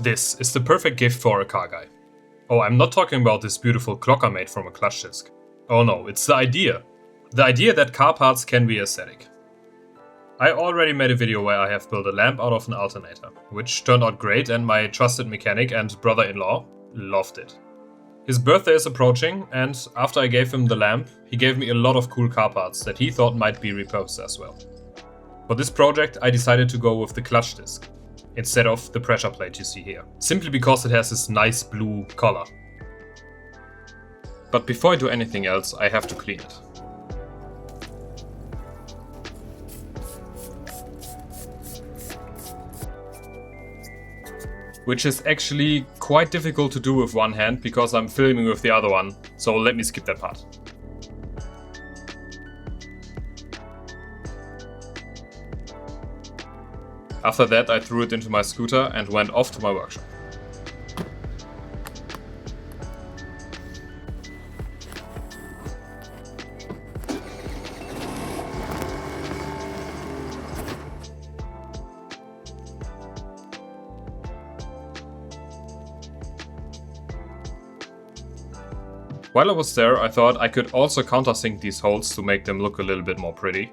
This is the perfect gift for a car guy. Oh, I'm not talking about this beautiful clock I made from a clutch disc. Oh no, it's the idea. The idea that car parts can be aesthetic. I already made a video where I have built a lamp out of an alternator, which turned out great and my trusted mechanic and brother-in-law loved it. His birthday is approaching and after I gave him the lamp, he gave me a lot of cool car parts that he thought might be repurposed as well. For this project I decided to go with the clutch disc, instead of the pressure plate you see here, simply because it has this nice blue color. But before I do anything else, I have to clean it. Which is actually quite difficult to do with one hand because I'm filming with the other one, so let me skip that part. After that I threw it into my scooter and went off to my workshop. While I was there, I thought I could also countersink these holes to make them look a little bit more pretty.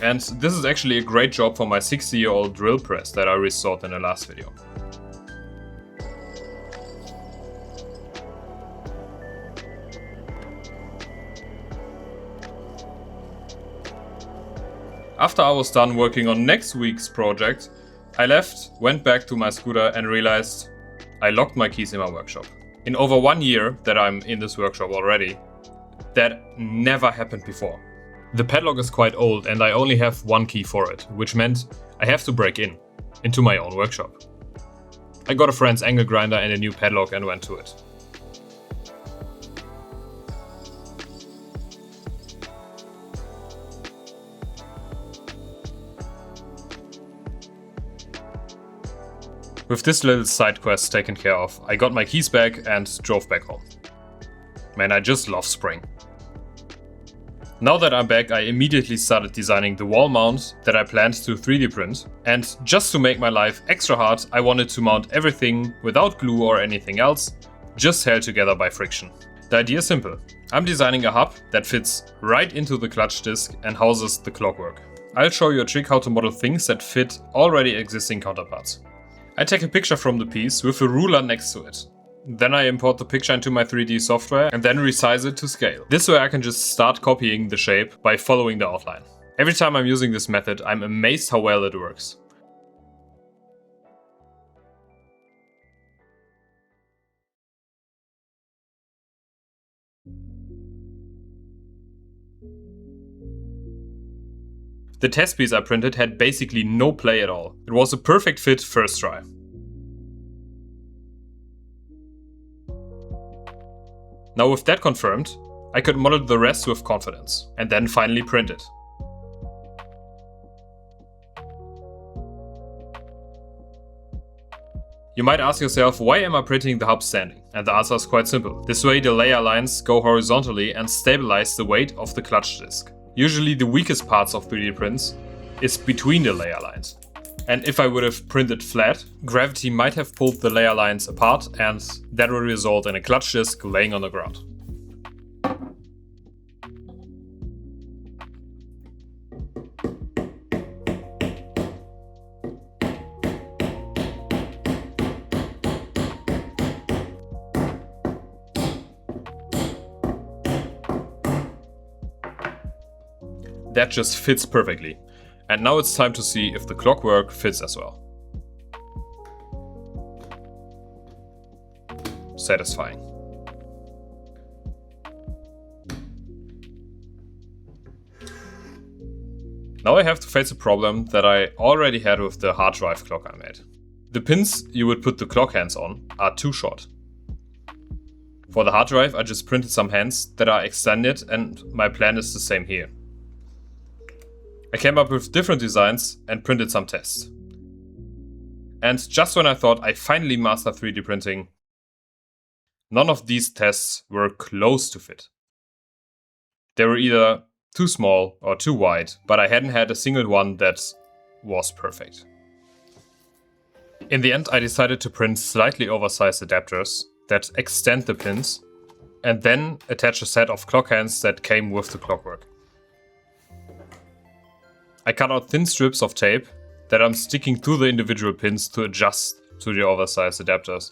And this is actually a great job for my 60-year-old drill press that I restored in the last video. After I was done working on next week's project, I left, went back to my scooter and realized I locked my keys in my workshop. In over 1 year that I'm in this workshop already, that never happened before. The padlock is quite old and I only have one key for it, which meant I have to break into my own workshop. I got a friend's angle grinder and a new padlock and went to it. With this little side quest taken care of, I got my keys back and drove back home. Man, I just love spring. Now that I'm back, I immediately started designing the wall mount that I planned to 3D print. And just to make my life extra hard, I wanted to mount everything without glue or anything else, just held together by friction. The idea is simple. I'm designing a hub that fits right into the clutch disc and houses the clockwork. I'll show you a trick how to model things that fit already existing counterparts. I take a picture from the piece with a ruler next to it. Then I import the picture into my 3D software and then resize it to scale. This way I can just start copying the shape by following the outline. Every time I'm using this method, I'm amazed how well it works. The test piece I printed had basically no play at all. It was a perfect fit first try. Now with that confirmed, I could model the rest with confidence, and then finally print it. You might ask yourself, why am I printing the hub standing? And the answer is quite simple. This way the layer lines go horizontally and stabilize the weight of the clutch disc. Usually the weakest parts of 3D prints is between the layer lines. And if I would have printed flat, gravity might have pulled the layer lines apart and that would result in a clutch disc laying on the ground. That just fits perfectly. And now it's time to see if the clockwork fits as well. Satisfying. Now I have to face a problem that I already had with the hard drive clock I made. The pins you would put the clock hands on are too short. For the hard drive I just printed some hands that are extended and my plan is the same here. I came up with different designs and printed some tests. And just when I thought I finally mastered 3D printing, none of these tests were close to fit. They were either too small or too wide, but I hadn't had a single one that was perfect. In the end, I decided to print slightly oversized adapters that extend the pins and then attach a set of clock hands that came with the clockwork. I cut out thin strips of tape that I'm sticking to the individual pins to adjust to the oversized adapters.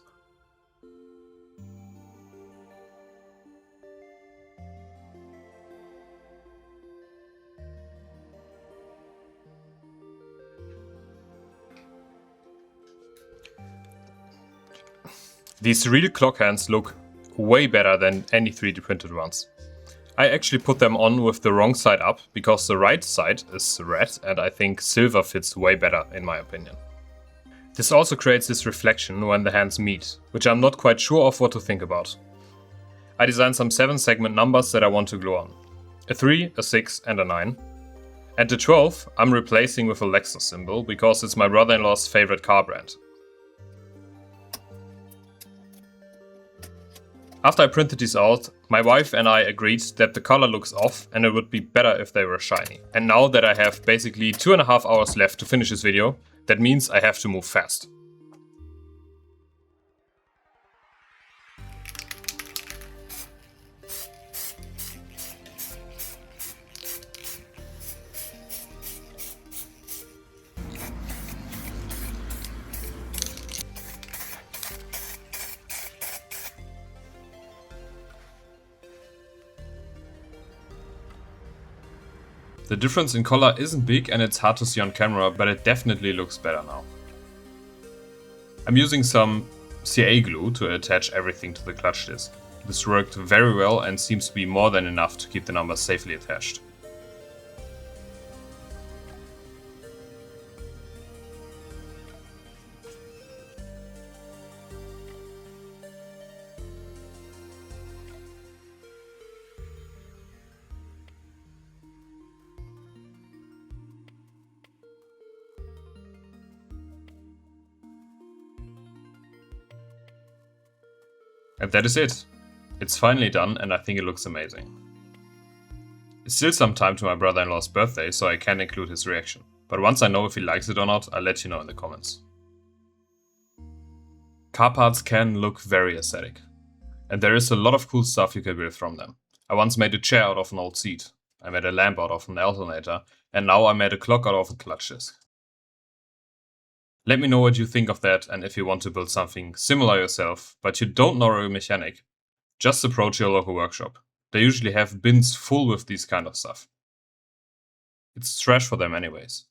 These real clock hands look way better than any 3D printed ones. I actually put them on with the wrong side up because the right side is red and I think silver fits way better in my opinion. This also creates this reflection when the hands meet, which I'm not quite sure of what to think about. I designed some 7 segment numbers that I want to glue on. A 3, a 6 and a 9. And the 12 I'm replacing with a Lexus symbol because it's my brother-in-law's favorite car brand. After I printed these out, my wife and I agreed that the color looks off and it would be better if they were shiny. And now that I have basically 2.5 hours left to finish this video, that means I have to move fast. The difference in color isn't big and it's hard to see on camera, but it definitely looks better now. I'm using some CA glue to attach everything to the clutch disc. This worked very well and seems to be more than enough to keep the numbers safely attached. And that is it. It's finally done and I think it looks amazing. It's still some time to my brother-in-law's birthday, so I can't include his reaction. But once I know if he likes it or not, I'll let you know in the comments. Car parts can look very aesthetic. And there is a lot of cool stuff you can build from them. I once made a chair out of an old seat. I made a lamp out of an alternator. And now I made a clock out of a clutch disc. Let me know what you think of that and if you want to build something similar yourself, but you don't know a mechanic, just approach your local workshop. They usually have bins full with these kind of stuff. It's trash for them anyways.